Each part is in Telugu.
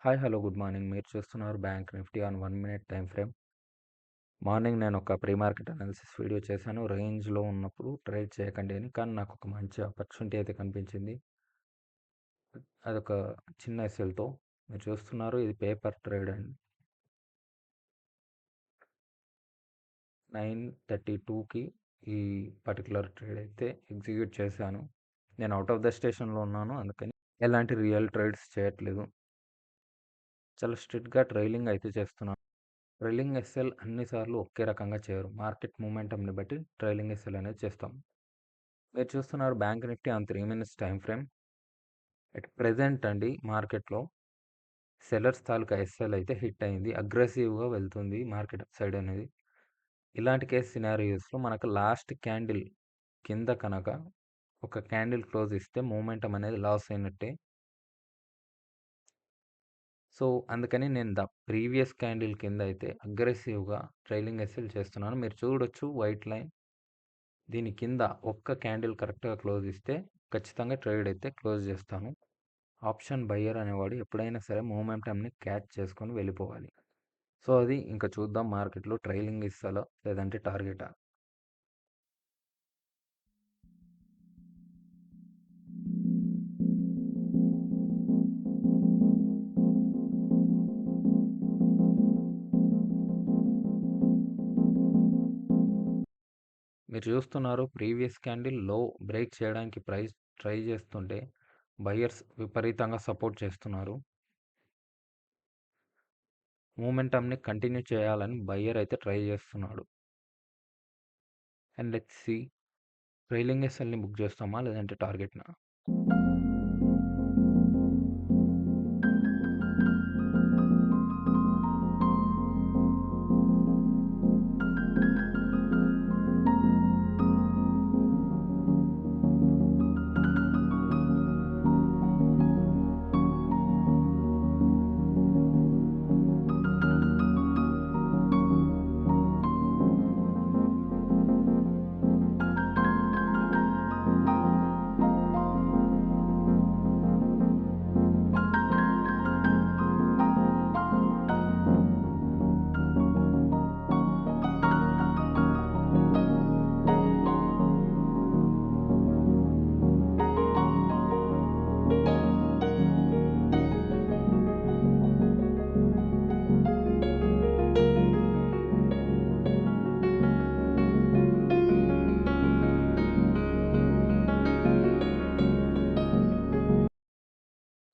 హాయ్! హలో! Good morning. మీరు చూస్తున్నారు bank Nifty on 1 minute time frame. Morning నేను ఒక ప్రీ మార్కెట్ అనాలిసిస్ వీడియో చేశాను. రేంజ్‌లో ఉన్నప్పుడు ట్రేడ్ చేయకండి అని. కానీ నాకు ఒక మంచి ఆపర్చునిటీ అయితే కనిపించింది. అదొక చిన్న ఎస్ఎల్‌తో మీరు చూస్తున్నారు. ఇది పేపర్ ట్రేడ్ అండి. 9:32కి ఈ పర్టిక్యులర్ ట్రేడ్ అయితే ఎగ్జిక్యూట్ చేశాను. నేను ఔట్ ఆఫ్ ద స్టేషన్‌లో ఉన్నాను. అందుకని ఎలాంటి రియల్ ట్రేడ్స్ చేయట్లేదు. చాలా స్ట్రిక్ట్‌గా ట్రైలింగ్ అయితే చేస్తున్నాను. ట్రైలింగ్ ఎస్ఎల్ అన్ని సార్లు ఒకే రకంగా చేయరు. మార్కెట్ మూమెంటంని బట్టి ట్రైలింగ్ ఎస్ఎల్ అనేది చేస్తాం. మీరు చూస్తున్నారు bank Nifty on 3 minutes time frame. At present అండి మార్కెట్‌లో సెల్లర్స్ తాలూకా ఎస్ఎల్ అయితే హిట్ అయింది. అగ్రెసివ్‌గా వెళ్తుంది మార్కెట్ అప్ సైడ్ అనేది. ఇలాంటి కేస్ సినారియోస్‌లో మనకు లాస్ట్ క్యాండిల్ కింద కనుక ఒక క్యాండిల్ క్లోజ్ ఇస్తే మూమెంటం అనేది లాస్ అయినట్టే. సో, అందుకని నేను ప్రీవియస్ క్యాండిల్ కింద అయితే అగ్రెసివ్‌గా ట్రైలింగ్ ఎస్ఎల్ చేస్తున్నాను. మీరు చూడొచ్చు వైట్ లైన్. దీని కింద ఒక్క క్యాండిల్ కరెక్ట్‌గా క్లోజ్ ఇస్తే ఖచ్చితంగా ట్రేడ్ అయితే క్లోజ్ చేస్తాను. ఆప్షన్ బయ్యర్ అనేవాడు ఎప్పుడైనా సరే మొమెంటమ్‌ని క్యాచ్ చేసుకొని వెళ్ళిపోవాలి. సో, అది ఇంకా చూద్దాం మార్కెట్‌లో ట్రైలింగ్ ఇస్తాలో లేదంటే టార్గెటా? మీరు చూస్తున్నారు ప్రీవియస్ క్యాండిల్ లో బ్రేక్ చేయడానికి ప్రైస్ ట్రై చేస్తుంటే బయ్యర్స్ విపరీతంగా సపోర్ట్ చేస్తున్నారు. మొమెంటమ్‌ని కంటిన్యూ చేయాలని బయ్యర్ అయితే ట్రై చేస్తున్నాడు. అండ్ లెట్స్ సీ ట్రైలింగ్ ఎస్ఎల్‌ని బుక్ చేస్తామా లేదంటే టార్గెట్‌నా?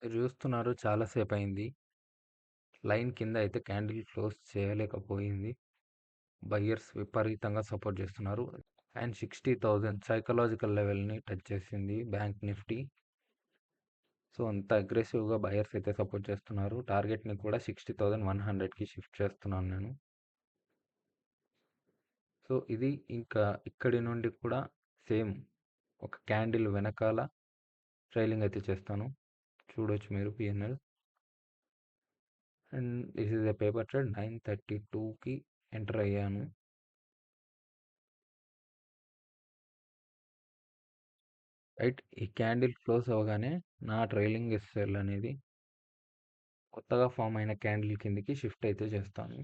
మీరు చూస్తున్నారు చాలా సేపయింది. లైన్ కింద అయితే క్యాండిల్ క్లోజ్ చేయలేకపోయింది. బయ్యర్స్ విపరీతంగా సపోర్ట్ చేస్తున్నారు. అండ్ 60,000 సైకలాజికల్ లెవెల్‌ని టచ్ చేసింది బ్యాంక్ నిఫ్టీ. సో, అంత అగ్రెసివ్‌గా బయర్స్ అయితే సపోర్ట్ చేస్తున్నారు. టార్గెట్‌ని కూడా 60,100కి షిఫ్ట్ చేస్తున్నాను నేను. సో, ఇది ఇంకా ఇక్కడి నుండి కూడా సేమ్ ఒక క్యాండిల్ వెనకాల ట్రైలింగ్ అయితే చేస్తాను. చూడొచ్చు మీరు PNL. And this is a paper trade 9:32కి ఎంటర్ అయ్యాను. రైట్, ఈ క్యాండిల్ క్లోజ్ అవ్వగానే నా ట్రైలింగ్ ఎస్ఎల్ అనేది కొత్తగా ఫామ్ అయిన క్యాండిల్ కిందకి షిఫ్ట్ అయితే చేస్తాను.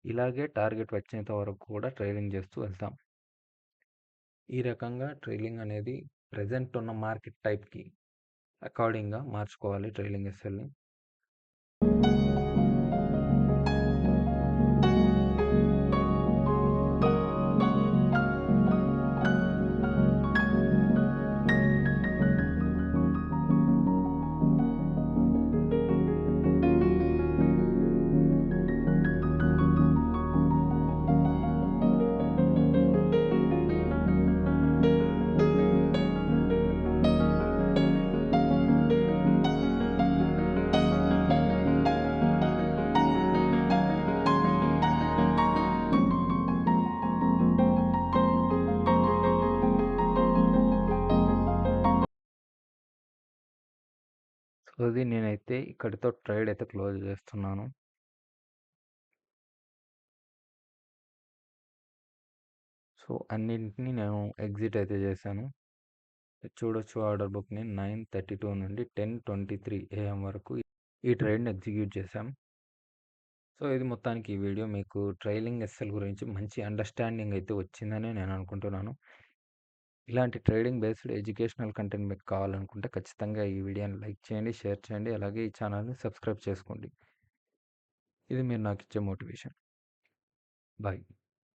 ఇలాగే టార్గెట్ వచ్చేంత వరకు కూడా ట్రైలింగ్ చేస్తూ వెళ్తాం. ఈ రకంగా ట్రైలింగ్ అనేది ప్రెజెంట్ ఉన్న మార్కెట్ టైప్‌కి అకార్డింగ్‌గా మార్చుకోవాలి ట్రైలింగ్ ఎస్ఎల్‌ని. సో, అది నేనైతే ఇక్కడితో ట్రేడ్ అయితే క్లోజ్ చేస్తున్నాను. సో, అన్నింటిని నేను ఎగ్జిట్ అయితే చేశాను. చూడొచ్చు ఆర్డర్ బుక్‌ని 9:32 నుండి 10:23 AM వరకు ఈ ట్రేడ్‌ని ఎగ్జిక్యూట్ చేశాం. సో, ఇది మొత్తానికి ఈ వీడియో మీకు ట్రైలింగ్ ఎస్ఎల్ గురించి మంచి అండర్‌స్టాండింగ్ అయితే వచ్చిందని నేను అనుకుంటున్నాను. ఇలాంటి ట్రేడింగ్ బేస్డ్ ఎడ్యుకేషనల్ కంటెంట్ మీకు కావాలనుకుంటే ఖచ్చితంగా ఈ వీడియోని లైక్ చేయండి, షేర్ చేయండి. అలాగే ఈ ఛానల్‌ని సబ్స్క్రైబ్ చేసుకోండి. ఇది మీరు నాకిచ్చే మోటివేషన్. బాయ్.